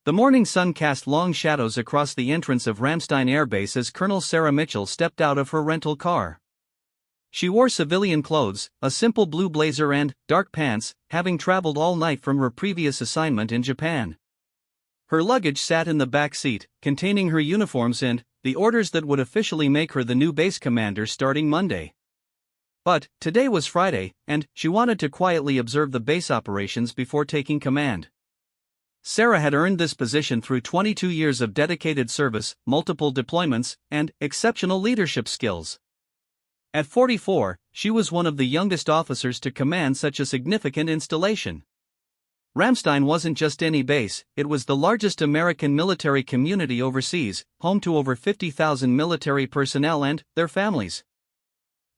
The morning sun cast long shadows across the entrance of Ramstein Air Base as Colonel Sarah Mitchell stepped out of her rental car. She wore civilian clothes, a simple blue blazer and dark pants, having traveled all night from her previous assignment in Japan. Her luggage sat in the back seat, containing her uniforms and the orders that would officially make her the new base commander starting Monday. But today was Friday, and she wanted to quietly observe the base operations before taking command. Sarah had earned this position through 22 years of dedicated service, multiple deployments, and exceptional leadership skills. At 44, she was one of the youngest officers to command such a significant installation. Ramstein wasn't just any base, it was the largest American military community overseas, home to over 50,000 military personnel and their families.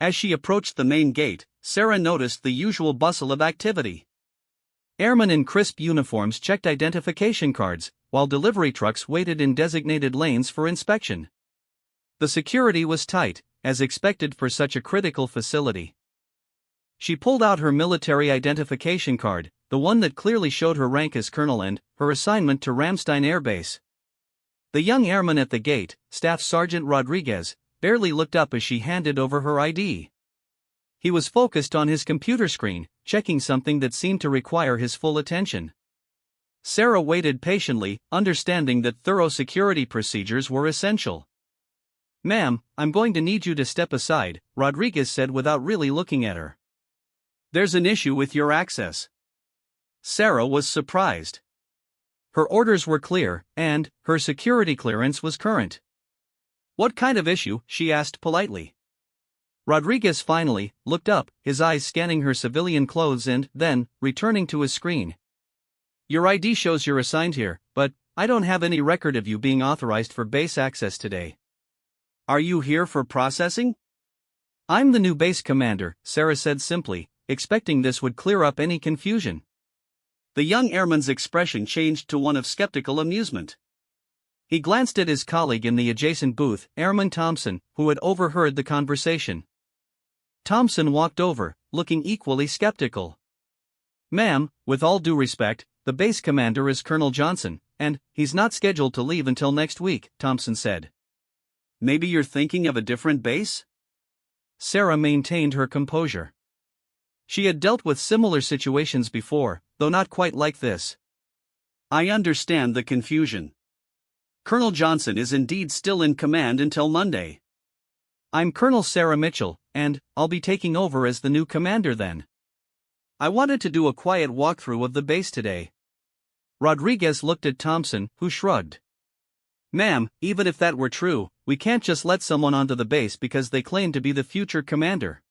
As she approached the main gate, Sarah noticed the usual bustle of activity. Airmen in crisp uniforms checked identification cards, while delivery trucks waited in designated lanes for inspection. The security was tight, as expected for such a critical facility. She pulled out her military identification card, the one that clearly showed her rank as colonel and her assignment to Ramstein Air Base. The young airman at the gate, Staff Sergeant Rodriguez, barely looked up as she handed over her ID. He was focused on his computer screen, checking something that seemed to require his full attention. Sarah waited patiently, understanding that thorough security procedures were essential. "Ma'am, I'm going to need you to step aside," Rodriguez said without really looking at her. "There's an issue with your access." Sarah was surprised. Her orders were clear, and her security clearance was current. "What kind of issue?" she asked politely. Rodriguez finally looked up, his eyes scanning her civilian clothes and then returning to his screen. "Your ID shows you're assigned here, but I don't have any record of you being authorized for base access today. Are you here for processing?" "I'm the new base commander," Sarah said simply, expecting this would clear up any confusion. The young airman's expression changed to one of skeptical amusement. He glanced at his colleague in the adjacent booth, Airman Thompson, who had overheard the conversation. Thompson walked over, looking equally skeptical. "Ma'am, with all due respect, the base commander is Colonel Johnson, and he's not scheduled to leave until next week," Thompson said. "Maybe you're thinking of a different base?" Sarah maintained her composure. She had dealt with similar situations before, though not quite like this. "I understand the confusion. Colonel Johnson is indeed still in command until Monday. I'm Colonel Sarah Mitchell, and I'll be taking over as the new commander then. I wanted to do a quiet walkthrough of the base today." Rodriguez looked at Thompson, who shrugged. "Ma'am, even if that were true, we can't just let someone onto the base because they claim to be the future commander.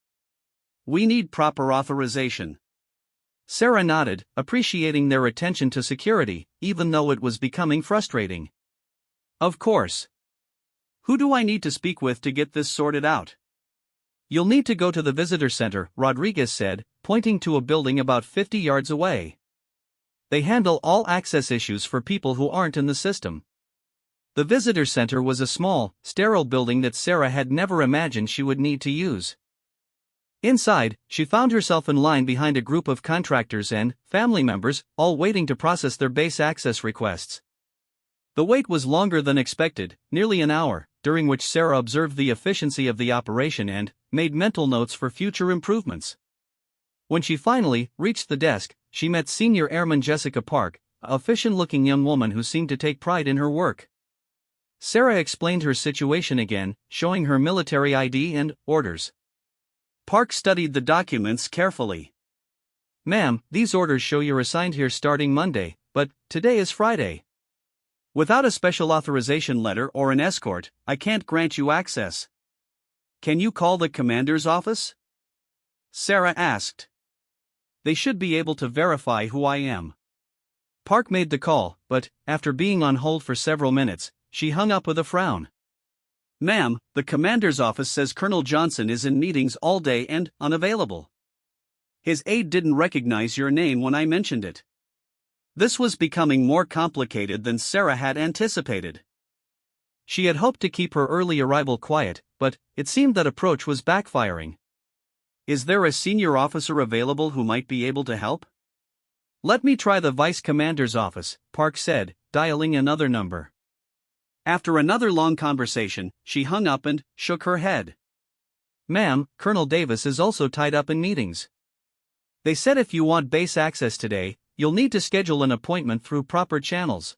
We need proper authorization." Sarah nodded, appreciating their attention to security, even though it was becoming frustrating. "Of course. Who do I need to speak with to get this sorted out?" "You'll need to go to the visitor center," Rodriguez said, pointing to a building about 50 yards away. "They handle all access issues for people who aren't in the system." The visitor center was a small, sterile building that Sarah had never imagined she would need to use. Inside, she found herself in line behind a group of contractors and family members, all waiting to process their base access requests. The wait was longer than expected, nearly an hour, during which Sarah observed the efficiency of the operation and made mental notes for future improvements. When she finally reached the desk, she met Senior Airman Jessica Park, a efficient-looking young woman who seemed to take pride in her work. Sarah explained her situation again, showing her military ID and orders. Park studied the documents carefully. "Ma'am, these orders show you're assigned here starting Monday, but today is Friday. Without a special authorization letter or an escort, I can't grant you access. Can you call the commander's office?" Sarah asked. "They should be able to verify who I am." Park made the call, but after being on hold for several minutes, she hung up with a frown. "Ma'am, the commander's office says Colonel Johnson is in meetings all day and unavailable. His aide didn't recognize your name when I mentioned it." This was becoming more complicated than Sarah had anticipated. She had hoped to keep her early arrival quiet, but it seemed that approach was backfiring. "Is there a senior officer available who might be able to help?" "Let me try the vice commander's office," Park said, dialing another number. After another long conversation, she hung up and shook her head. "Ma'am, Colonel Davis is also tied up in meetings. They said if you want base access today, you'll need to schedule an appointment through proper channels."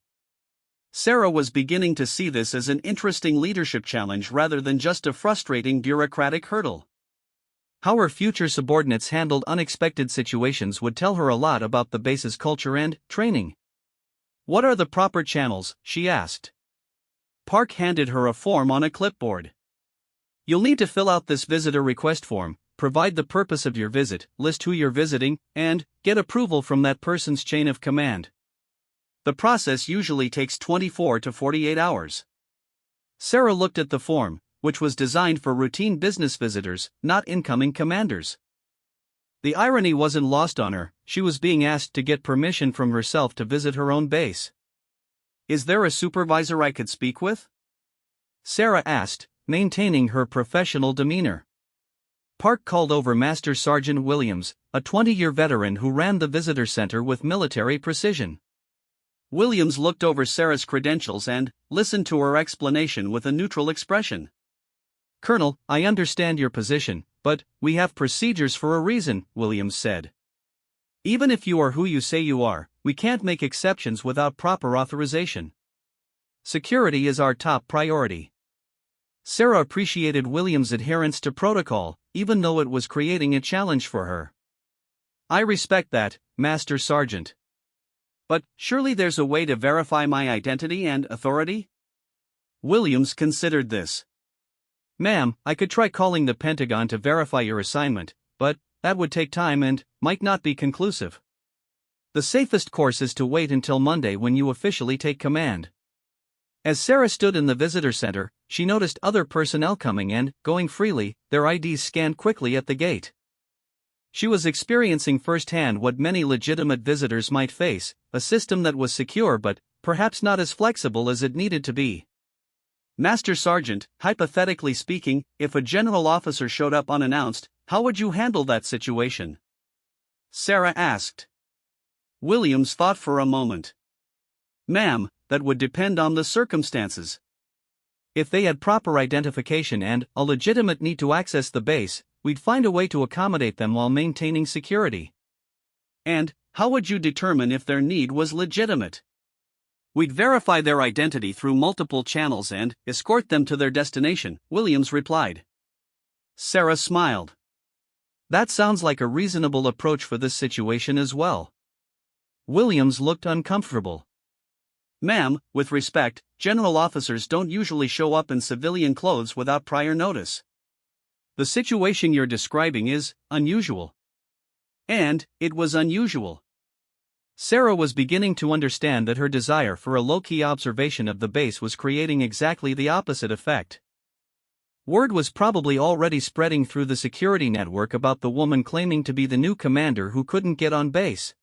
Sarah was beginning to see this as an interesting leadership challenge rather than just a frustrating bureaucratic hurdle. How her future subordinates handled unexpected situations would tell her a lot about the base's culture and training. "What are the proper channels?" she asked. Park handed her a form on a clipboard. "You'll need to fill out this visitor request form, provide the purpose of your visit, list who you're visiting, and get approval from that person's chain of command. The process usually takes 24 to 48 hours. Sarah looked at the form, which was designed for routine business visitors, not incoming commanders. The irony wasn't lost on her. She was being asked to get permission from herself to visit her own base. "Is there a supervisor I could speak with?" Sarah asked, maintaining her professional demeanor. Park called over Master Sergeant Williams, a 20-year veteran who ran the visitor center with military precision. Williams looked over Sarah's credentials and listened to her explanation with a neutral expression. "Colonel, I understand your position, but we have procedures for a reason," Williams said. "Even if you are who you say you are, we can't make exceptions without proper authorization. Security is our top priority." Sarah appreciated Williams' adherence to protocol, even though it was creating a challenge for her. "I respect that, Master Sergeant. But surely there's a way to verify my identity and authority?" Williams considered this. "Ma'am, I could try calling the Pentagon to verify your assignment, but that would take time and might not be conclusive. The safest course is to wait until Monday when you officially take command." As Sarah stood in the visitor center, she noticed other personnel coming and going freely, their IDs scanned quickly at the gate. She was experiencing firsthand what many legitimate visitors might face, a system that was secure but perhaps not as flexible as it needed to be. "Master Sergeant, hypothetically speaking, if a general officer showed up unannounced, how would you handle that situation?" Sarah asked. Williams thought for a moment. "Ma'am, that would depend on the circumstances. If they had proper identification and a legitimate need to access the base, we'd find a way to accommodate them while maintaining security." "And how would you determine if their need was legitimate?" "We'd verify their identity through multiple channels and escort them to their destination," Williams replied. Sarah smiled. "That sounds like a reasonable approach for this situation as well." Williams looked uncomfortable. "Ma'am, with respect, general officers don't usually show up in civilian clothes without prior notice. The situation you're describing is unusual." And it was unusual. Sarah was beginning to understand that her desire for a low-key observation of the base was creating exactly the opposite effect. Word was probably already spreading through the security network about the woman claiming to be the new commander who couldn't get on base.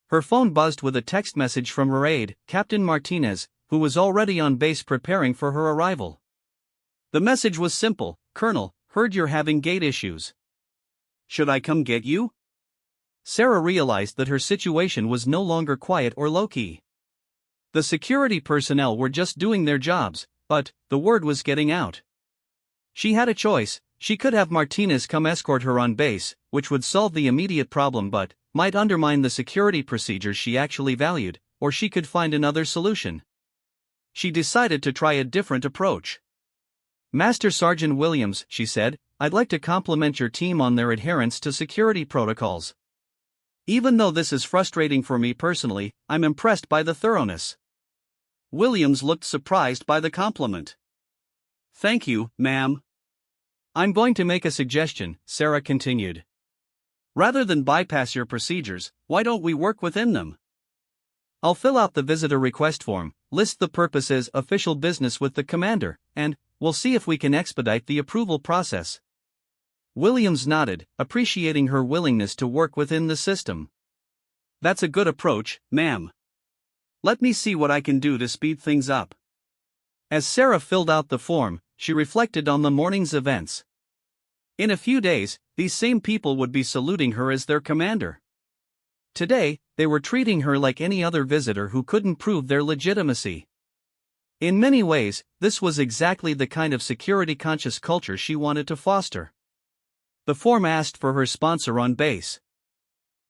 Her phone buzzed with a text message from her aide, Captain Martinez, who was already on base preparing for her arrival. The message was simple: "Colonel, heard you're having gate issues. Should I come get you?" Sarah realized that her situation was no longer quiet or low-key. The security personnel were just doing their jobs, but the word was getting out. She had a choice: she could have Martinez come escort her on base, which would solve the immediate problem but might undermine the security procedures she actually valued, or she could find another solution. She decided to try a different approach. "Master Sergeant Williams," she said, "I'd like to compliment your team on their adherence to security protocols. Even though this is frustrating for me personally, I'm impressed by the thoroughness." Williams looked surprised by the compliment. "Thank you, ma'am. I'm going to make a suggestion," Sarah continued. "Rather than bypass your procedures, why don't we work within them? I'll fill out the visitor request form, list the purpose as official business with the commander, and we'll see if we can expedite the approval process." Williams nodded, appreciating her willingness to work within the system. "That's a good approach, ma'am. Let me see what I can do to speed things up." As Sarah filled out the form, she reflected on the morning's events. In a few days, these same people would be saluting her as their commander. today, they were treating her like any other visitor who couldn't prove their legitimacy. In many ways, this was exactly the kind of security-conscious culture she wanted to foster. The form asked for her sponsor on base.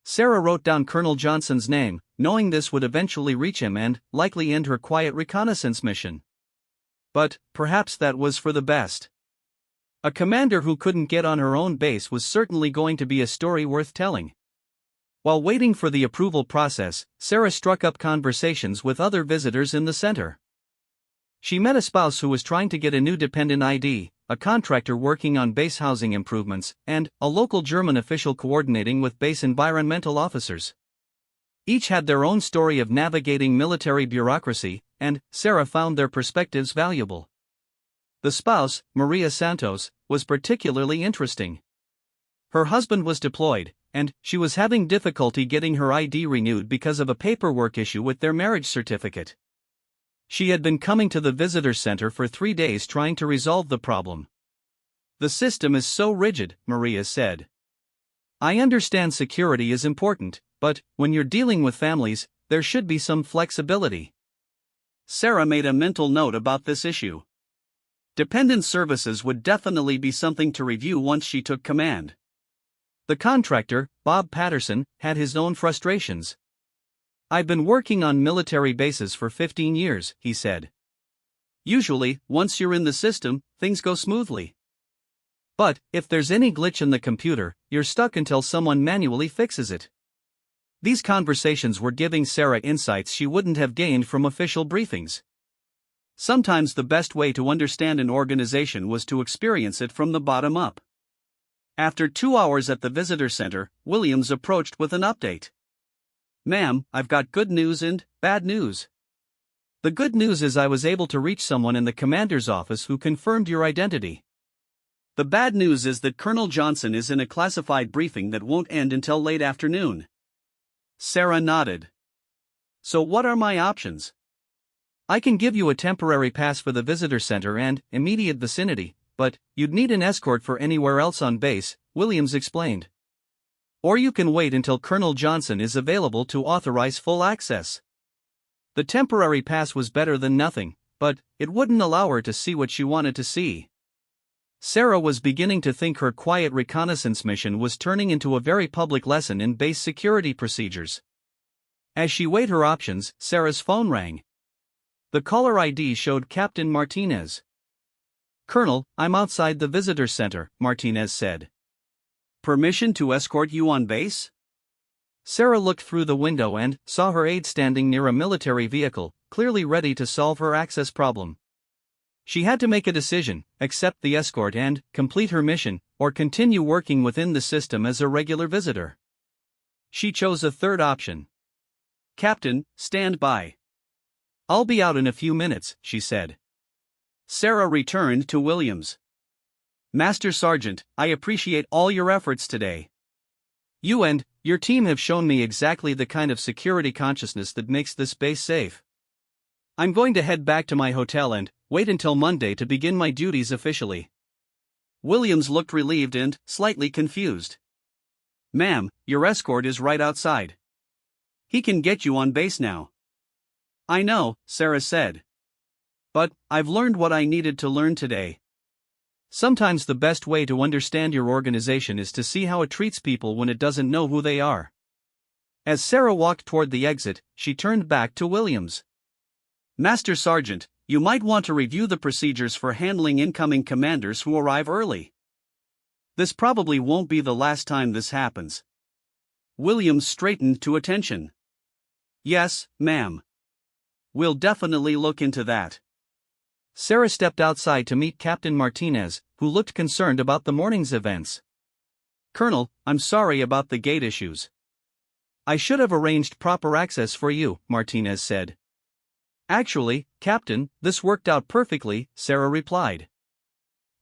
Sarah wrote down Colonel Johnson's name, knowing this would eventually reach him and likely end her quiet reconnaissance mission. But perhaps that was for the best. A commander who couldn't get on her own base was certainly going to be a story worth telling. While waiting for the approval process, Sarah struck up conversations with other visitors in the center. She met a spouse who was trying to get a new dependent ID, a contractor working on base housing improvements, and a local German official coordinating with base environmental officers. Each had their own story of navigating military bureaucracy, and Sarah found their perspectives valuable. The spouse, Maria Santos, was particularly interesting. Her husband was deployed, and she was having difficulty getting her ID renewed because of a paperwork issue with their marriage certificate. She had been coming to the visitor center for 3 days trying to resolve the problem. "The system is so rigid," Maria said. "I understand security is important, but when you're dealing with families, there should be some flexibility." Sarah made a mental note about this issue. Dependent services would definitely be something to review once she took command. The contractor, Bob Patterson, had his own frustrations. "I've been working on military bases for 15 years, he said. "Usually, once you're in the system, things go smoothly. But if there's any glitch in the computer, you're stuck until someone manually fixes it." These conversations were giving Sarah insights she wouldn't have gained from official briefings. Sometimes the best way to understand an organization was to experience it from the bottom up. After 2 hours at the visitor center, Williams approached with an update. "Ma'am, I've got good news and bad news. The good news is I was able to reach someone in the commander's office who confirmed your identity. The bad news is that Colonel Johnson is in a classified briefing that won't end until late afternoon." Sarah nodded. "So what are my options?" "I can give you a temporary pass for the visitor center and immediate vicinity, but you'd need an escort for anywhere else on base," Williams explained. "Or you can wait until Colonel Johnson is available to authorize full access." The temporary pass was better than nothing, but it wouldn't allow her to see what she wanted to see. Sarah was beginning to think her quiet reconnaissance mission was turning into a very public lesson in base security procedures. As she weighed her options, Sarah's phone rang. The caller ID showed Captain Martinez. "Colonel, I'm outside the visitor center," Martinez said. "Permission to escort you on base?" Sarah looked through the window and saw her aide standing near a military vehicle, clearly ready to solve her access problem. She had to make a decision: accept the escort and complete her mission, or continue working within the system as a regular visitor. She chose a third option. "Captain, stand by. I'll be out in a few minutes," she said. Sarah returned to Williams. "Master Sergeant, I appreciate all your efforts today. You and your team have shown me exactly the kind of security consciousness that makes this base safe. I'm going to head back to my hotel and wait until Monday to begin my duties officially." Williams looked relieved and slightly confused. "Ma'am, your escort is right outside. He can get you on base now." "I know," Sarah said. "But I've learned what I needed to learn today. Sometimes the best way to understand your organization is to see how it treats people when it doesn't know who they are." As Sarah walked toward the exit, she turned back to Williams. "Master Sergeant, you might want to review the procedures for handling incoming commanders who arrive early. This probably won't be the last time this happens." Williams straightened to attention. "Yes, ma'am. We'll definitely look into that." Sarah stepped outside to meet Captain Martinez, who looked concerned about the morning's events. "Colonel, I'm sorry about the gate issues. I should have arranged proper access for you," Martinez said. "Actually, Captain, this worked out perfectly," Sarah replied.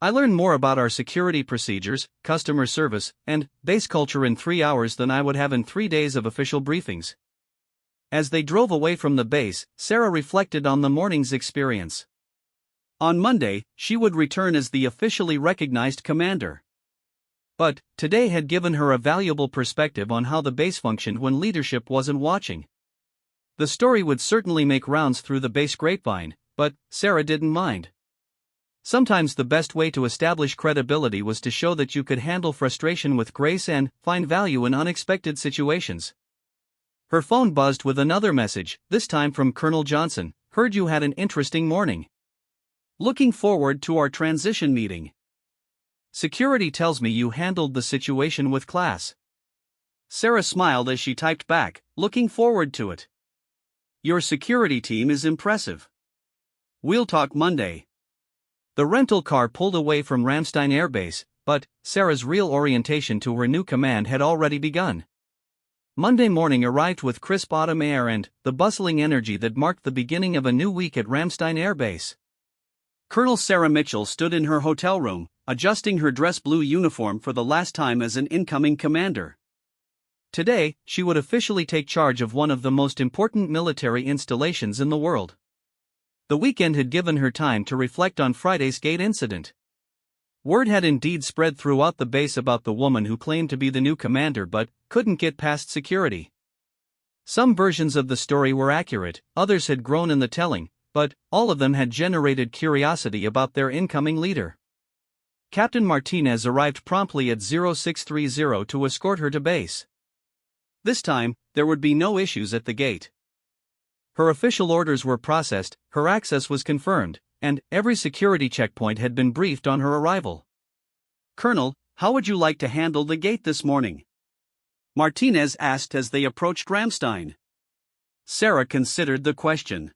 "I learned more about our security procedures, customer service, and base culture in 3 hours than I would have in 3 days of official briefings." As they drove away from the base, Sarah reflected on the morning's experience. On Monday, she would return as the officially recognized commander. But today had given her a valuable perspective on how the base functioned when leadership wasn't watching. The story would certainly make rounds through the base grapevine, but Sarah didn't mind. Sometimes the best way to establish credibility was to show that you could handle frustration with grace and find value in unexpected situations. Her phone buzzed with another message, this time from Colonel Johnson. Heard you had an interesting morning. Looking forward to our transition meeting. Security tells me you handled the situation with class. Sarah smiled as she typed back, looking forward to it. Your security team is impressive. We'll talk Monday. The rental car pulled away from Ramstein Air Base, but Sarah's real orientation to her new command had already begun. Monday morning arrived with crisp autumn air and the bustling energy that marked the beginning of a new week at Ramstein Air Base. Colonel Sarah Mitchell stood in her hotel room, adjusting her dress blue uniform for the last time as an incoming commander. Today, she would officially take charge of one of the most important military installations in the world. The weekend had given her time to reflect on Friday's gate incident. Word had indeed spread throughout the base about the woman who claimed to be the new commander but couldn't get past security. Some versions of the story were accurate, others had grown in the telling, but all of them had generated curiosity about their incoming leader. Captain Martinez arrived promptly at 0630 to escort her to base. This time, there would be no issues at the gate. Her official orders were processed, her access was confirmed, and every security checkpoint had been briefed on her arrival. Colonel, how would you like to handle the gate this morning? Martinez asked as they approached Ramstein. Sarah considered the question.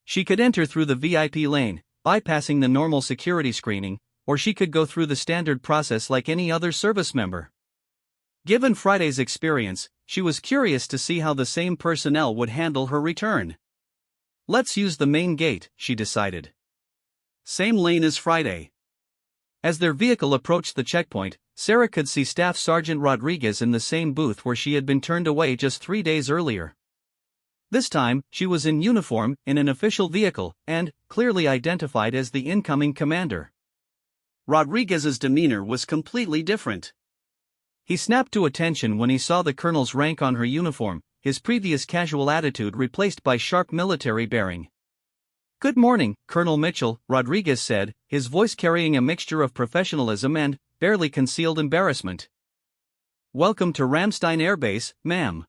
She could enter through the VIP lane, bypassing the normal security screening, or she could go through the standard process like any other service member. Given Friday's experience, she was curious to see how the same personnel would handle her return. Let's use the main gate, she decided. Same lane as Friday. As their vehicle approached the checkpoint, Sarah could see Staff Sergeant Rodriguez in the same booth where she had been turned away just 3 days earlier. This time, she was in uniform, in an official vehicle, and clearly identified as the incoming commander. Rodriguez's demeanor was completely different. He snapped to attention when he saw the colonel's rank on her uniform, his previous casual attitude replaced by sharp military bearing. Good morning, Colonel Mitchell, Rodriguez said, his voice carrying a mixture of professionalism and barely concealed embarrassment. Welcome to Ramstein Air Base, ma'am.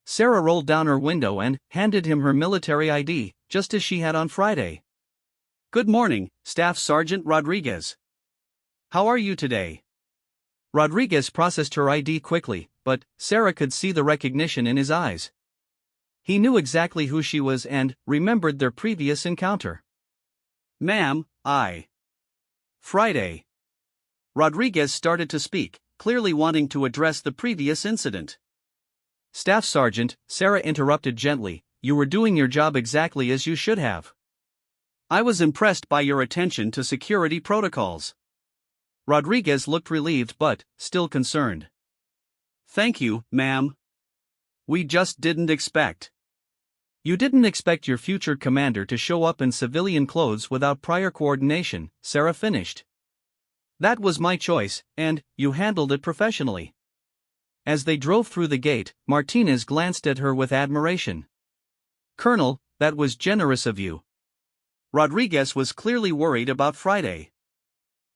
Sarah rolled down her window and handed him her military ID, just as she had on Friday. Good morning, Staff Sergeant Rodriguez. How are you today? Rodriguez processed her ID quickly, but Sarah could see the recognition in his eyes. He knew exactly who she was and remembered their previous encounter. Ma'am, Friday. Rodriguez started to speak, clearly wanting to address the previous incident. Staff Sergeant, Sarah interrupted gently, you were doing your job exactly as you should have. I was impressed by your attention to security protocols. Rodriguez looked relieved but still concerned. Thank you, ma'am. We just didn't expect. You didn't expect your future commander to show up in civilian clothes without prior coordination, Sarah finished. That was my choice, and you handled it professionally. As they drove through the gate, Martinez glanced at her with admiration. Colonel, that was generous of you. Rodriguez was clearly worried about Friday.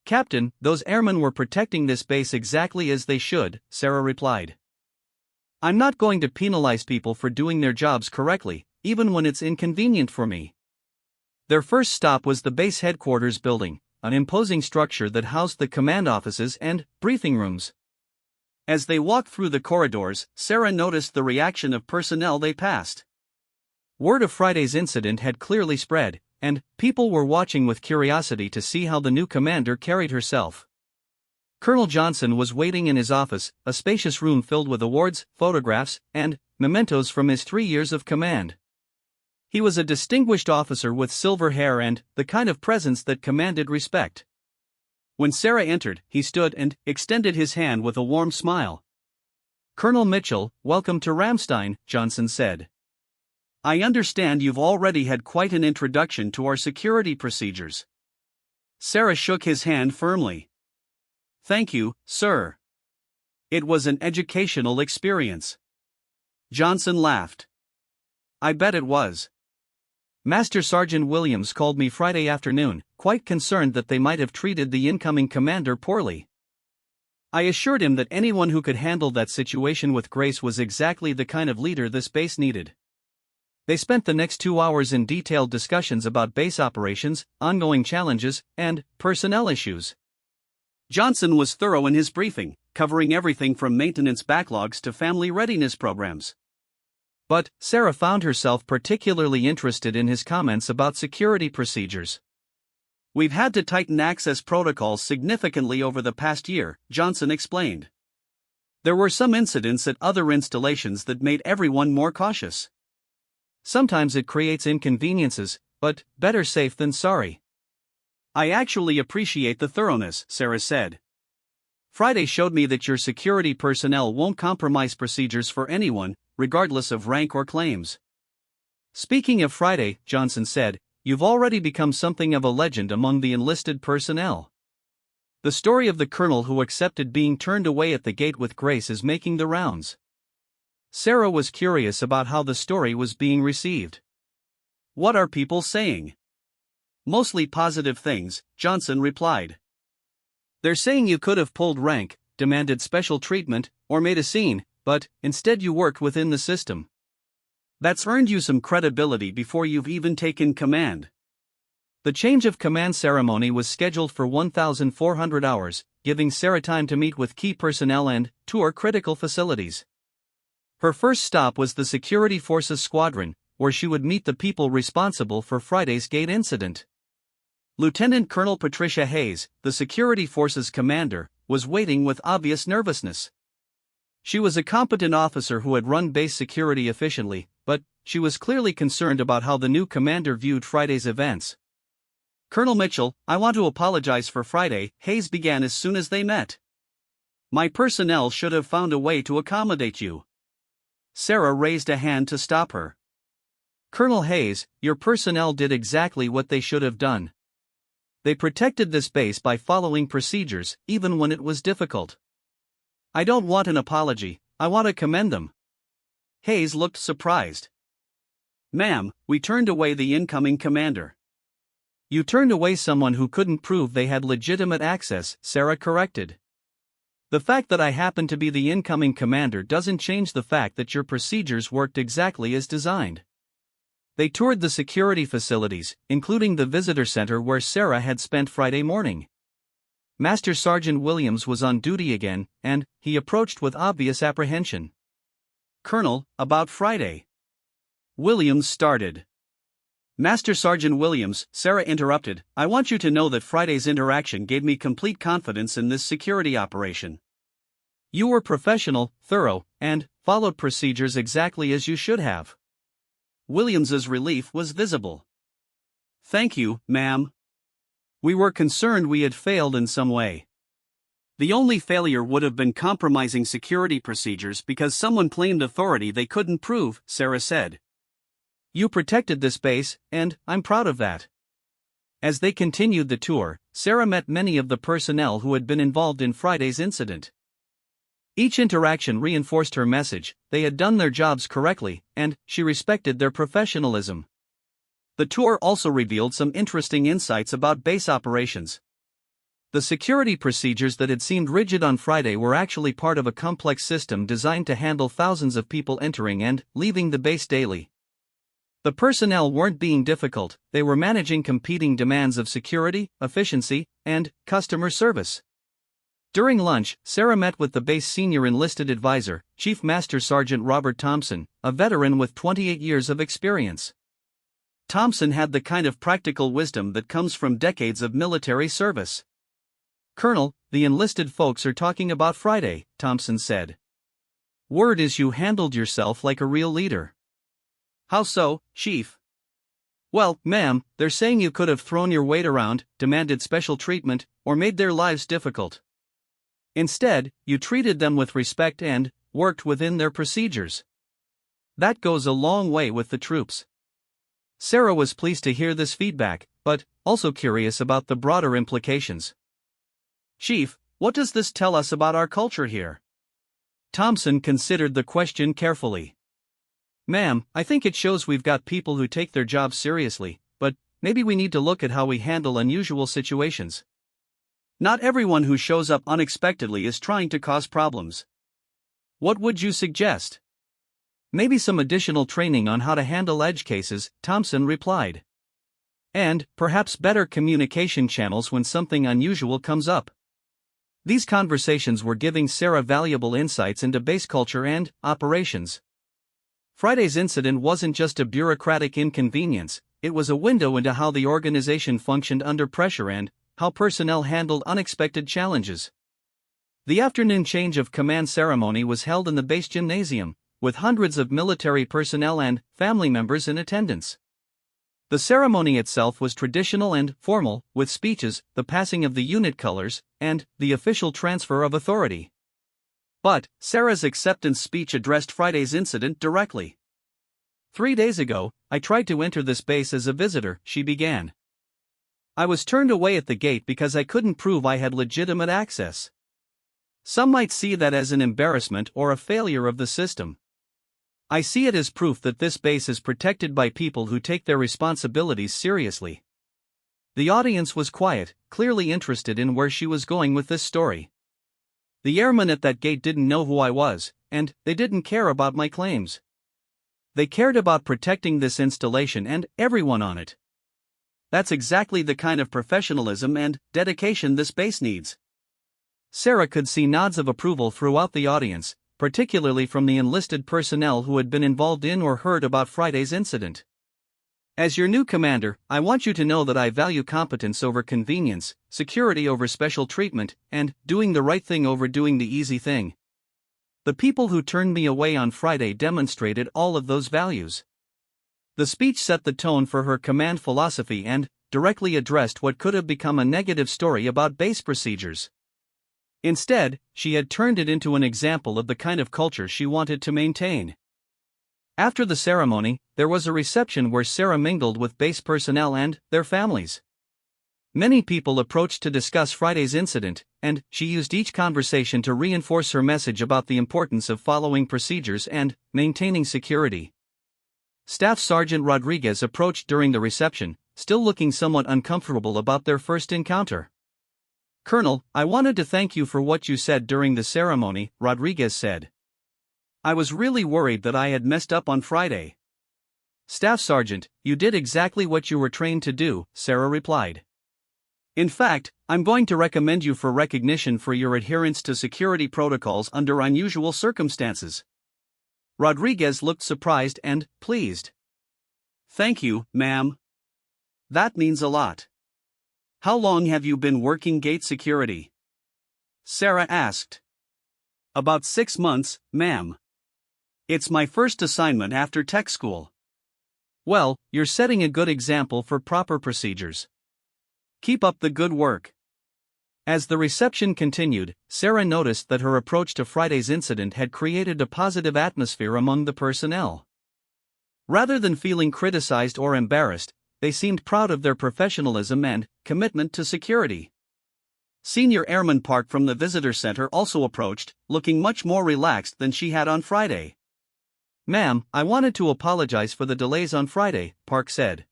Captain, those airmen were protecting this base exactly as they should, Sarah replied. I'm not going to penalize people for doing their jobs correctly, even when it's inconvenient for me. Their first stop was the base headquarters building, an imposing structure that housed the command offices and briefing rooms. As they walked through the corridors, Sarah noticed the reaction of personnel they passed. Word of Friday's incident had clearly spread, and people were watching with curiosity to see how the new commander carried herself. Colonel Johnson was waiting in his office, a spacious room filled with awards, photographs, and mementos from his 3 years of command. He was a distinguished officer with silver hair and the kind of presence that commanded respect. When Sarah entered, he stood and extended his hand with a warm smile. Colonel Mitchell, welcome to Ramstein, Johnson said. I understand you've already had quite an introduction to our security procedures. Sarah shook his hand firmly. Thank you, sir. It was an educational experience. Johnson laughed. I bet it was. Master Sergeant Williams called me Friday afternoon, quite concerned that they might have treated the incoming commander poorly. I assured him that anyone who could handle that situation with grace was exactly the kind of leader this base needed. They spent the next 2 hours in detailed discussions about base operations, ongoing challenges, and personnel issues. Johnson was thorough in his briefing, covering everything from maintenance backlogs to family readiness programs. But Sarah found herself particularly interested in his comments about security procedures. We've had to tighten access protocols significantly over the past year, Johnson explained. There were some incidents at other installations that made everyone more cautious. Sometimes it creates inconveniences, but better safe than sorry. I actually appreciate the thoroughness, Sarah said. Friday showed me that your security personnel won't compromise procedures for anyone, regardless of rank or claims. Speaking of Friday, Johnson said, you've already become something of a legend among the enlisted personnel. The story of the colonel who accepted being turned away at the gate with grace is making the rounds. Sarah was curious about how the story was being received. What are people saying? Mostly positive things, Johnson replied. They're saying you could have pulled rank, demanded special treatment, or made a scene, but instead you worked within the system. That's earned you some credibility before you've even taken command. The change of command ceremony was scheduled for 1,400 hours, giving Sarah time to meet with key personnel and tour critical facilities. Her first stop was the Security Forces Squadron, where she would meet the people responsible for Friday's gate incident. Lieutenant Colonel Patricia Hayes, the Security Forces commander, was waiting with obvious nervousness. She was a competent officer who had run base security efficiently, but she was clearly concerned about how the new commander viewed Friday's events. Colonel Mitchell, I want to apologize for Friday, Hayes began as soon as they met. My personnel should have found a way to accommodate you. Sarah raised a hand to stop her. Colonel Hayes, your personnel did exactly what they should have done. They protected this base by following procedures, even when it was difficult. I don't want an apology, I want to commend them. Hayes looked surprised. Ma'am, we turned away the incoming commander. You turned away someone who couldn't prove they had legitimate access, Sarah corrected. The fact that I happen to be the incoming commander doesn't change the fact that your procedures worked exactly as designed. They toured the security facilities, including the visitor center where Sarah had spent Friday morning. Master Sergeant Williams was on duty again, and he approached with obvious apprehension. Colonel, about Friday. Williams started. Master Sergeant Williams, Sarah interrupted, I want you to know that Friday's interaction gave me complete confidence in this security operation. You were professional, thorough, and followed procedures exactly as you should have. Williams's relief was visible. Thank you, ma'am. We were concerned we had failed in some way. The only failure would have been compromising security procedures because someone claimed authority they couldn't prove, Sarah said. You protected this base, and I'm proud of that. As they continued the tour, Sarah met many of the personnel who had been involved in Friday's incident. Each interaction reinforced her message, they had done their jobs correctly, and she respected their professionalism. The tour also revealed some interesting insights about base operations. The security procedures that had seemed rigid on Friday were actually part of a complex system designed to handle thousands of people entering and leaving the base daily. The personnel weren't being difficult, they were managing competing demands of security, efficiency, and customer service. During lunch, Sarah met with the base senior enlisted advisor, Chief Master Sergeant Robert Thompson, a veteran with 28 years of experience. Thompson had the kind of practical wisdom that comes from decades of military service. Colonel, the enlisted folks are talking about Friday, Thompson said. Word is you handled yourself like a real leader. How so, Chief? Well, ma'am, they're saying you could have thrown your weight around, demanded special treatment, or made their lives difficult. Instead, you treated them with respect and worked within their procedures. That goes a long way with the troops. Sarah was pleased to hear this feedback, but also curious about the broader implications. Chief, What does this tell us about our culture here? Thompson considered the question carefully. Ma'am, I think it shows we've got people who take their jobs seriously, but maybe we need to look at how we handle unusual situations. Not everyone who shows up unexpectedly is trying to cause problems. What would you suggest? Maybe some additional training on how to handle edge cases, Thompson replied. And, perhaps better communication channels when something unusual comes up. These conversations were giving Sarah valuable insights into base culture and operations. Friday's incident wasn't just a bureaucratic inconvenience, it was a window into how the organization functioned under pressure and how personnel handled unexpected challenges. The afternoon change of command ceremony was held in the base gymnasium, with hundreds of military personnel and family members in attendance. The ceremony itself was traditional and formal, with speeches, the passing of the unit colors, and the official transfer of authority. But Sarah's acceptance speech addressed Friday's incident directly. 3 days ago, I tried to enter this base as a visitor, she began. I was turned away at the gate because I couldn't prove I had legitimate access. Some might see that as an embarrassment or a failure of the system. I see it as proof that this base is protected by people who take their responsibilities seriously. The audience was quiet, clearly interested in where she was going with this story. The airmen at that gate didn't know who I was, and they didn't care about my claims. They cared about protecting this installation and everyone on it. That's exactly the kind of professionalism and dedication this base needs. Sarah could see nods of approval throughout the audience, particularly from the enlisted personnel who had been involved in or heard about Friday's incident. As your new commander, I want you to know that I value competence over convenience, security over special treatment, and doing the right thing over doing the easy thing. The people who turned me away on Friday demonstrated all of those values. The speech set the tone for her command philosophy and directly addressed what could have become a negative story about base procedures. Instead, she had turned it into an example of the kind of culture she wanted to maintain. After the ceremony, there was a reception where Sarah mingled with base personnel and their families. Many people approached to discuss Friday's incident, and she used each conversation to reinforce her message about the importance of following procedures and maintaining security. Staff Sergeant Rodriguez approached during the reception, still looking somewhat uncomfortable about their first encounter. Colonel, I wanted to thank you for what you said during the ceremony, Rodriguez said. I was really worried that I had messed up on Friday. Staff Sergeant, you did exactly what you were trained to do, Sarah replied. In fact, I'm going to recommend you for recognition for your adherence to security protocols under unusual circumstances. Rodriguez looked surprised and pleased. Thank you, ma'am. That means a lot. How long have you been working gate security? Sarah asked. About 6 months, ma'am. It's my first assignment after tech school. Well, you're setting a good example for proper procedures. Keep up the good work. As the reception continued, Sarah noticed that her approach to Friday's incident had created a positive atmosphere among the personnel. Rather than feeling criticized or embarrassed, they seemed proud of their professionalism and commitment to security. Senior Airman Park from the visitor center also approached, looking much more relaxed than she had on Friday. Ma'am, I wanted to apologize for the delays on Friday, Park said.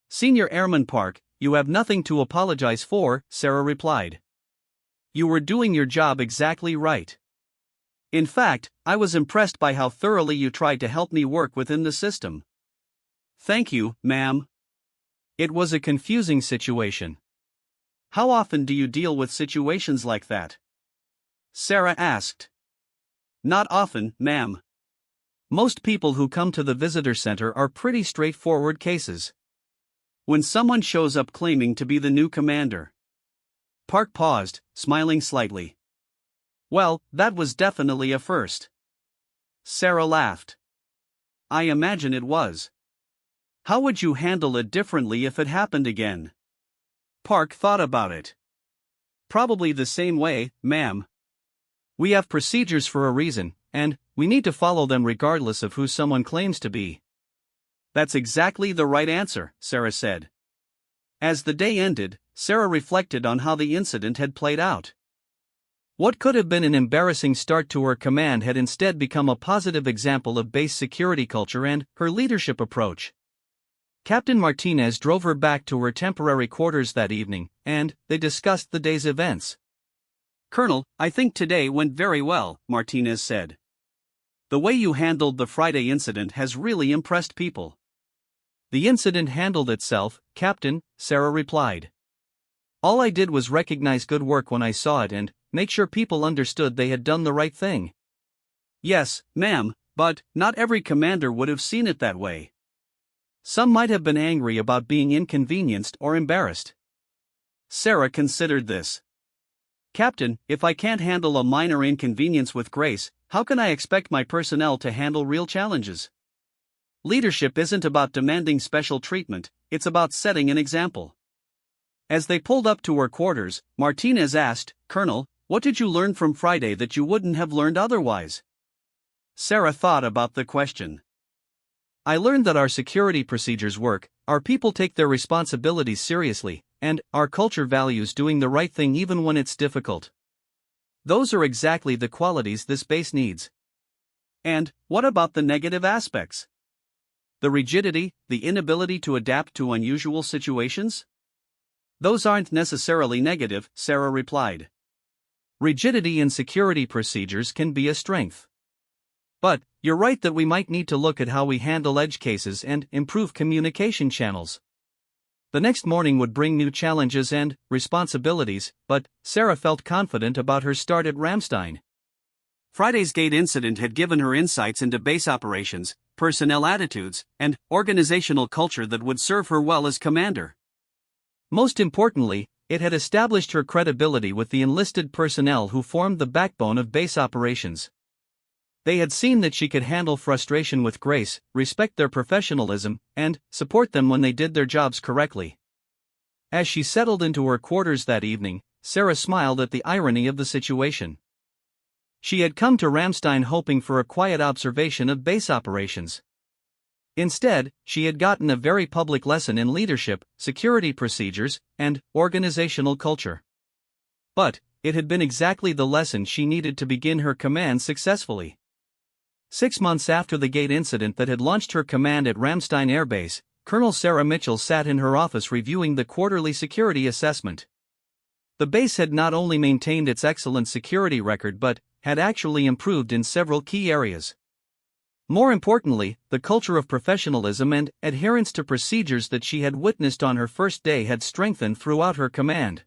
Senior Airman Park, you have nothing to apologize for, Sarah replied. You were doing your job exactly right. In fact, I was impressed by how thoroughly you tried to help me work within the system. Thank you, ma'am. It was a confusing situation. How often do you deal with situations like that? Sarah asked. Not often, ma'am. Most people who come to the visitor center are pretty straightforward cases. When someone shows up claiming to be the new commander. Park paused, smiling slightly. Well, that was definitely a first. Sarah laughed. I imagine it was. How would you handle it differently if it happened again? Park thought about it. Probably the same way, ma'am. We have procedures for a reason, and we need to follow them regardless of who someone claims to be. That's exactly the right answer, Sarah said. As the day ended, Sarah reflected on how the incident had played out. What could have been an embarrassing start to her command had instead become a positive example of base security culture and her leadership approach. Captain Martinez drove her back to her temporary quarters that evening, and they discussed the day's events. "Colonel, I think today went very well," Martinez said. "The way you handled the Friday incident has really impressed people." "The incident handled itself, Captain," Sarah replied. "All I did was recognize good work when I saw it and make sure people understood they had done the right thing." "Yes, ma'am, but not every commander would have seen it that way. Some might have been angry about being inconvenienced or embarrassed." Sarah considered this. "Captain, if I can't handle a minor inconvenience with grace, how can I expect my personnel to handle real challenges? Leadership isn't about demanding special treatment, it's about setting an example." As they pulled up to her quarters, Martinez asked, "Colonel, what did you learn from Friday that you wouldn't have learned otherwise?" Sarah thought about the question. "I learned that our security procedures work, our people take their responsibilities seriously, and our culture values doing the right thing even when it's difficult. Those are exactly the qualities this base needs." "And what about the negative aspects? The rigidity, the inability to adapt to unusual situations?" "Those aren't necessarily negative," Sarah replied. "Rigidity in security procedures can be a strength. But you're right that we might need to look at how we handle edge cases and improve communication channels." The next morning would bring new challenges and responsibilities, but Sarah felt confident about her start at Ramstein. Friday's gate incident had given her insights into base operations, personnel attitudes, and organizational culture that would serve her well as commander. Most importantly, it had established her credibility with the enlisted personnel who formed the backbone of base operations. They had seen that she could handle frustration with grace, respect their professionalism, and support them when they did their jobs correctly. As she settled into her quarters that evening, Sarah smiled at the irony of the situation. She had come to Ramstein hoping for a quiet observation of base operations. Instead, she had gotten a very public lesson in leadership, security procedures, and organizational culture. But it had been exactly the lesson she needed to begin her command successfully. 6 months after the gate incident that had launched her command at Ramstein Air Base, Colonel Sarah Mitchell sat in her office reviewing the quarterly security assessment. The base had not only maintained its excellent security record but had actually improved in several key areas. More importantly, the culture of professionalism and adherence to procedures that she had witnessed on her first day had strengthened throughout her command.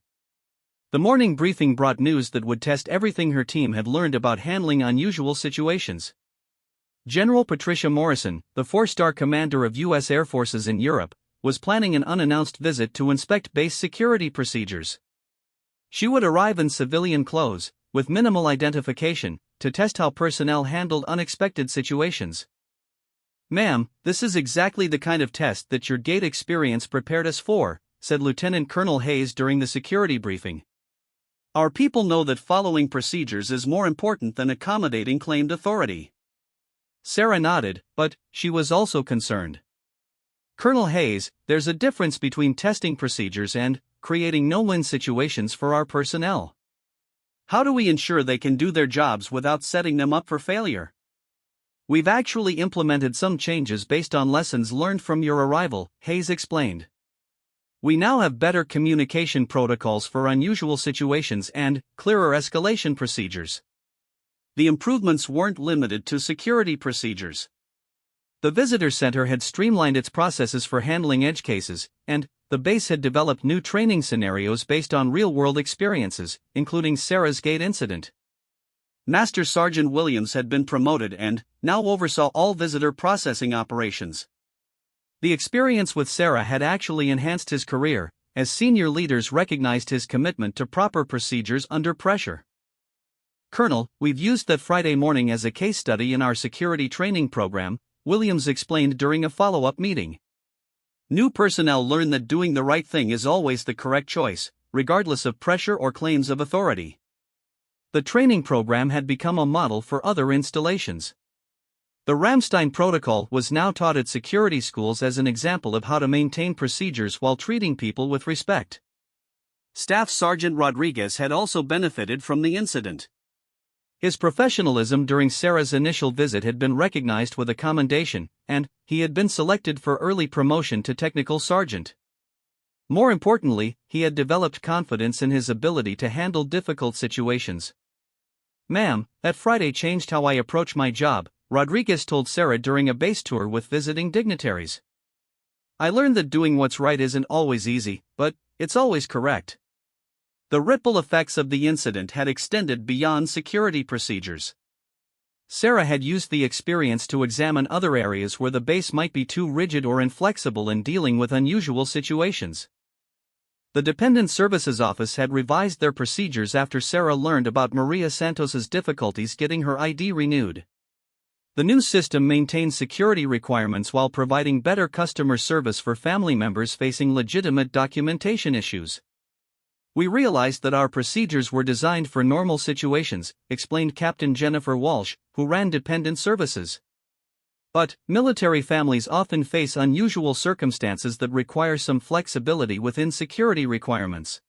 The morning briefing brought news that would test everything her team had learned about handling unusual situations. General Patricia Morrison, the 4-star commander of U.S. Air Forces in Europe, was planning an unannounced visit to inspect base security procedures. She would arrive in civilian clothes, with minimal identification, to test how personnel handled unexpected situations. "Ma'am, this is exactly the kind of test that your gate experience prepared us for," said Lieutenant Colonel Hayes during the security briefing. "Our people know that following procedures is more important than accommodating claimed authority." Sarah nodded, but she was also concerned. "Colonel Hayes, there's a difference between testing procedures and creating no-win situations for our personnel. How do we ensure they can do their jobs without setting them up for failure?" "We've actually implemented some changes based on lessons learned from your arrival," Hayes explained. "We now have better communication protocols for unusual situations and clearer escalation procedures." The improvements weren't limited to security procedures. The visitor center had streamlined its processes for handling edge cases, and the base had developed new training scenarios based on real-world experiences, including Sarah's gate incident. Master Sergeant Williams had been promoted and now oversaw all visitor processing operations. The experience with Sarah had actually enhanced his career, as senior leaders recognized his commitment to proper procedures under pressure. "Colonel, we've used that Friday morning as a case study in our security training program," Williams explained during a follow-up meeting. "New personnel learn that doing the right thing is always the correct choice, regardless of pressure or claims of authority." The training program had become a model for other installations. The Ramstein Protocol was now taught at security schools as an example of how to maintain procedures while treating people with respect. Staff Sergeant Rodriguez had also benefited from the incident. His professionalism during Sarah's initial visit had been recognized with a commendation, and he had been selected for early promotion to technical sergeant. More importantly, he had developed confidence in his ability to handle difficult situations. "Ma'am, that Friday changed how I approach my job," Rodriguez told Sarah during a base tour with visiting dignitaries. "I learned that doing what's right isn't always easy, but it's always correct." The ripple effects of the incident had extended beyond security procedures. Sarah had used the experience to examine other areas where the base might be too rigid or inflexible in dealing with unusual situations. The Dependent Services Office had revised their procedures after Sarah learned about Maria Santos's difficulties getting her ID renewed. The new system maintains security requirements while providing better customer service for family members facing legitimate documentation issues. "We realized that our procedures were designed for normal situations," explained Captain Jennifer Walsh, who ran Dependent Services. "But military families often face unusual circumstances that require some flexibility within security requirements."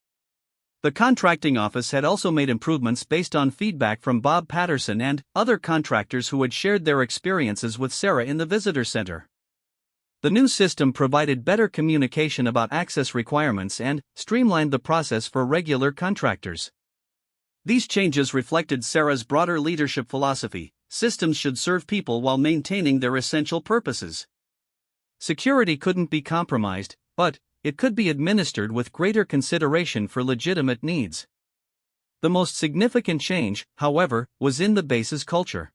The contracting office had also made improvements based on feedback from Bob Patterson and other contractors who had shared their experiences with Sarah in the visitor center. The new system provided better communication about access requirements and streamlined the process for regular contractors. These changes reflected Sarah's broader leadership philosophy: systems should serve people while maintaining their essential purposes. Security couldn't be compromised, but it could be administered with greater consideration for legitimate needs. The most significant change, however, was in the base's culture.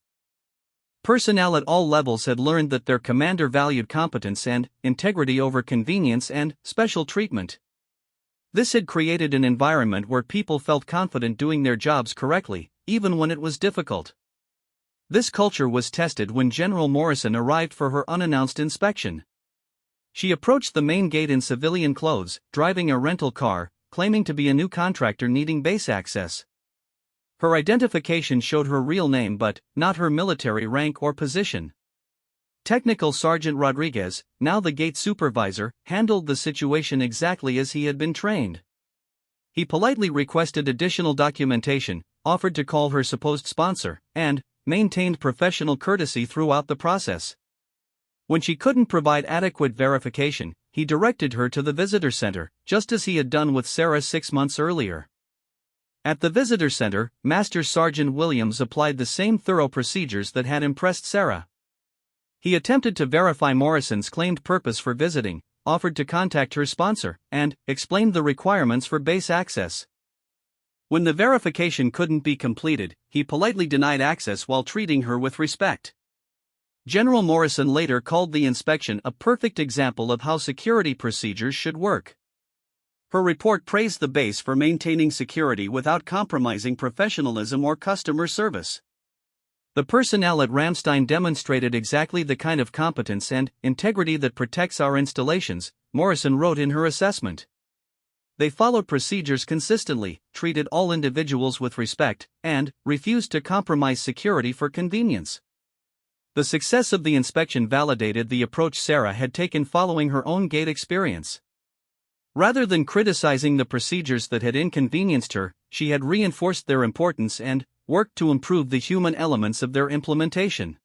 Personnel at all levels had learned that their commander valued competence and integrity over convenience and special treatment. This had created an environment where people felt confident doing their jobs correctly, even when it was difficult. This culture was tested when General Morrison arrived for her unannounced inspection. She approached the main gate in civilian clothes, driving a rental car, claiming to be a new contractor needing base access. Her identification showed her real name but not her military rank or position. Technical Sergeant Rodriguez, now the gate supervisor, handled the situation exactly as he had been trained. He politely requested additional documentation, offered to call her supposed sponsor, and maintained professional courtesy throughout the process. When she couldn't provide adequate verification, he directed her to the visitor center, just as he had done with Sarah 6 months earlier. At the visitor center, Master Sergeant Williams applied the same thorough procedures that had impressed Sarah. He attempted to verify Morrison's claimed purpose for visiting, offered to contact her sponsor, and explained the requirements for base access. When the verification couldn't be completed, he politely denied access while treating her with respect. General Morrison later called the inspection a perfect example of how security procedures should work. Her report praised the base for maintaining security without compromising professionalism or customer service. "The personnel at Ramstein demonstrated exactly the kind of competence and integrity that protects our installations," Morrison wrote in her assessment. "They followed procedures consistently, treated all individuals with respect, and refused to compromise security for convenience." The success of the inspection validated the approach Sarah had taken following her own gate experience. Rather than criticizing the procedures that had inconvenienced her, she had reinforced their importance and worked to improve the human elements of their implementation.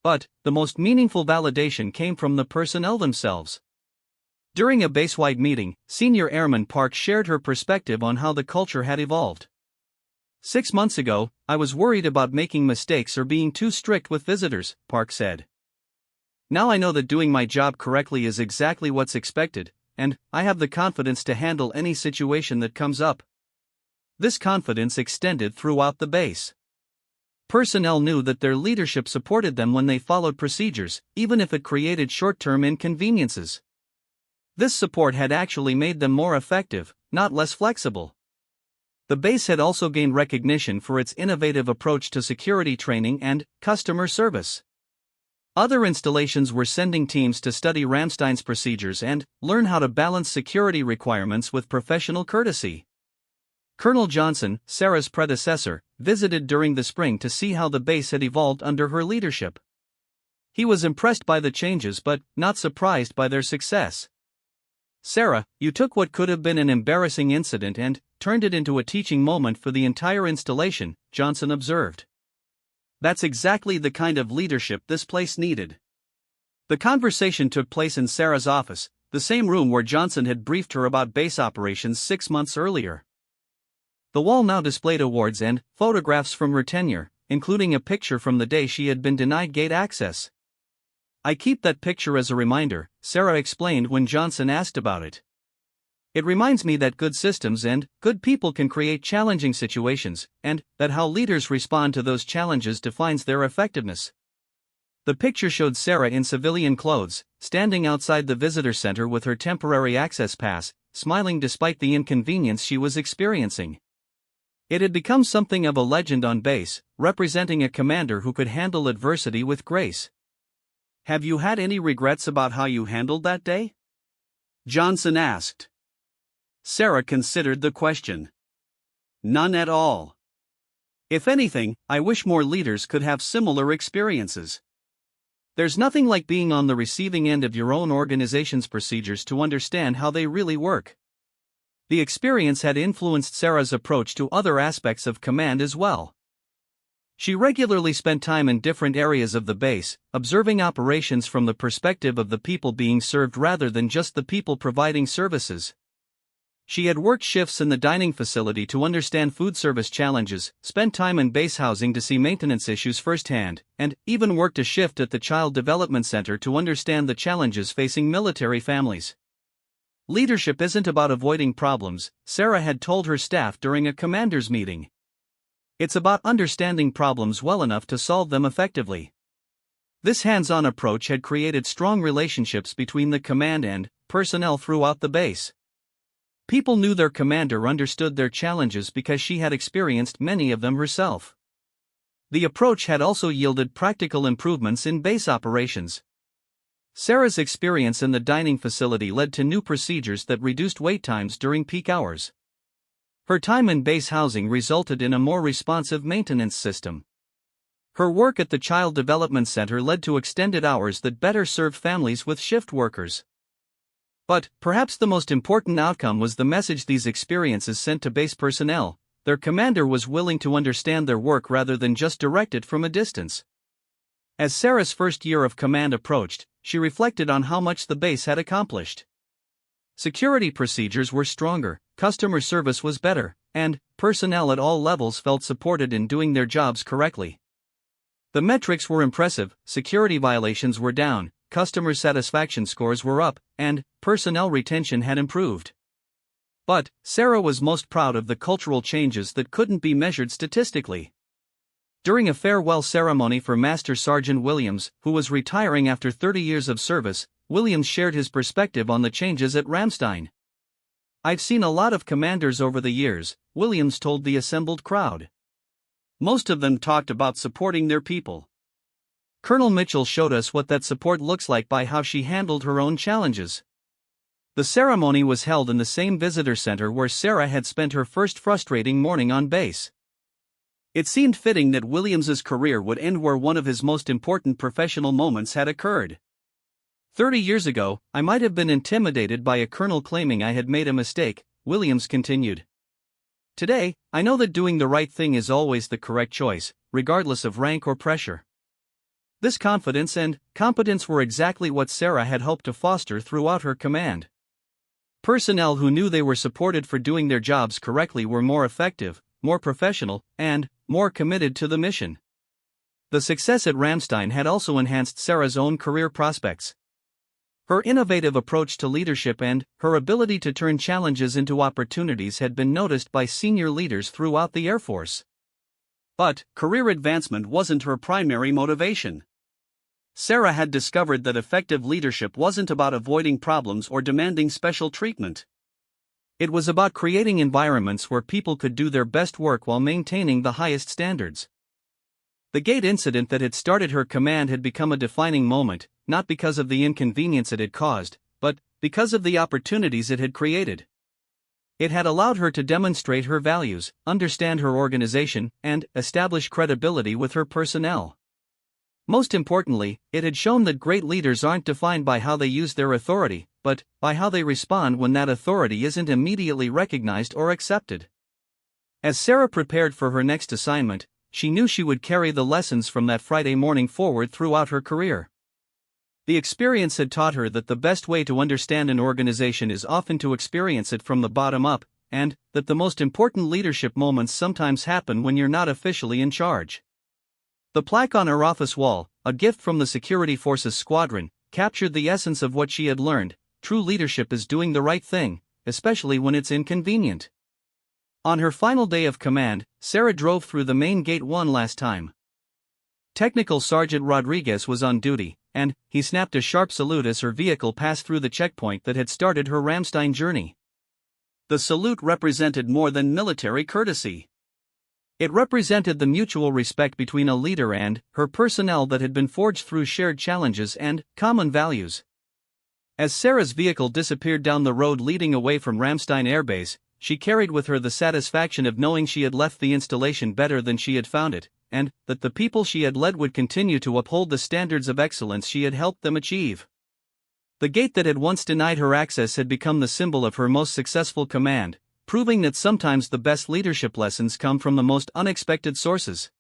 But the most meaningful validation came from the personnel themselves. During a base-wide meeting, Senior Airman Park shared her perspective on how the culture had evolved. 6 months ago, I was worried about making mistakes or being too strict with visitors," Park said. "Now I know that doing my job correctly is exactly what's expected, and I have the confidence to handle any situation that comes up." This confidence extended throughout the base. Personnel knew that their leadership supported them when they followed procedures, even if it created short-term inconveniences. This support had actually made them more effective, not less flexible. The base had also gained recognition for its innovative approach to security training and customer service. Other installations were sending teams to study Ramstein's procedures and learn how to balance security requirements with professional courtesy. Colonel Johnson, Sarah's predecessor, visited during the spring to see how the base had evolved under her leadership. He was impressed by the changes but not surprised by their success. "Sarah, you took what could have been an embarrassing incident and turned it into a teaching moment for the entire installation," Johnson observed. "That's exactly the kind of leadership this place needed." The conversation took place in Sarah's office, the same room where Johnson had briefed her about base operations 6 months earlier. The wall now displayed awards and photographs from her tenure, including a picture from the day she had been denied gate access. "I keep that picture as a reminder," Sarah explained when Johnson asked about it. "It reminds me that good systems and good people can create challenging situations, and that how leaders respond to those challenges defines their effectiveness." The picture showed Sarah in civilian clothes, standing outside the visitor center with her temporary access pass, smiling despite the inconvenience she was experiencing. It had become something of a legend on base, representing a commander who could handle adversity with grace. "Have you had any regrets about how you handled that day?" Johnson asked. Sarah considered the question. "None at all. If anything, I wish more leaders could have similar experiences. There's nothing like being on the receiving end of your own organization's procedures to understand how they really work." The experience had influenced Sarah's approach to other aspects of command as well. She regularly spent time in different areas of the base, observing operations from the perspective of the people being served rather than just the people providing services. She had worked shifts in the dining facility to understand food service challenges, spent time in base housing to see maintenance issues firsthand, and even worked a shift at the Child Development Center to understand the challenges facing military families. "Leadership isn't about avoiding problems," Sarah had told her staff during a commander's meeting. "It's about understanding problems well enough to solve them effectively." This hands-on approach had created strong relationships between the command and personnel throughout the base. People knew their commander understood their challenges because she had experienced many of them herself. The approach had also yielded practical improvements in base operations. Sarah's experience in the dining facility led to new procedures that reduced wait times during peak hours. Her time in base housing resulted in a more responsive maintenance system. Her work at the Child Development Center led to extended hours that better served families with shift workers. But perhaps the most important outcome was the message these experiences sent to base personnel: their commander was willing to understand their work rather than just direct it from a distance. As Sarah's first year of command approached, she reflected on how much the base had accomplished. Security procedures were stronger, customer service was better, and personnel at all levels felt supported in doing their jobs correctly. The metrics were impressive: security violations were down, customer satisfaction scores were up, and personnel retention had improved. But Sarah was most proud of the cultural changes that couldn't be measured statistically. During a farewell ceremony for Master Sergeant Williams, who was retiring after 30 years of service, Williams shared his perspective on the changes at Ramstein. "I've seen a lot of commanders over the years," Williams told the assembled crowd. "Most of them talked about supporting their people. Colonel Mitchell showed us what that support looks like by how she handled her own challenges." The ceremony was held in the same visitor center where Sarah had spent her first frustrating morning on base. It seemed fitting that Williams's career would end where one of his most important professional moments had occurred. 30 years ago, I might have been intimidated by a colonel claiming I had made a mistake," Williams continued. "Today, I know that doing the right thing is always the correct choice, regardless of rank or pressure." This confidence and competence were exactly what Sarah had hoped to foster throughout her command. Personnel who knew they were supported for doing their jobs correctly were more effective, more professional, and more committed to the mission. The success at Ramstein had also enhanced Sarah's own career prospects. Her innovative approach to leadership and her ability to turn challenges into opportunities had been noticed by senior leaders throughout the Air Force. But career advancement wasn't her primary motivation. Sarah had discovered that effective leadership wasn't about avoiding problems or demanding special treatment. It was about creating environments where people could do their best work while maintaining the highest standards. The gate incident that had started her command had become a defining moment, not because of the inconvenience it had caused, but because of the opportunities it had created. It had allowed her to demonstrate her values, understand her organization, and establish credibility with her personnel. Most importantly, it had shown that great leaders aren't defined by how they use their authority, but by how they respond when that authority isn't immediately recognized or accepted. As Sarah prepared for her next assignment, she knew she would carry the lessons from that Friday morning forward throughout her career. The experience had taught her that the best way to understand an organization is often to experience it from the bottom up, and that the most important leadership moments sometimes happen when you're not officially in charge. The plaque on her office wall, a gift from the Security Forces Squadron, captured the essence of what she had learned: true leadership is doing the right thing, especially when it's inconvenient. On her final day of command, Sarah drove through the main gate one last time. Technical Sergeant Rodriguez was on duty, and he snapped a sharp salute as her vehicle passed through the checkpoint that had started her Ramstein journey. The salute represented more than military courtesy. It represented the mutual respect between a leader and her personnel that had been forged through shared challenges and common values. As Sarah's vehicle disappeared down the road leading away from Ramstein Air Base, she carried with her the satisfaction of knowing she had left the installation better than she had found it, and that the people she had led would continue to uphold the standards of excellence she had helped them achieve. The gate that had once denied her access had become the symbol of her most successful command, proving that sometimes the best leadership lessons come from the most unexpected sources.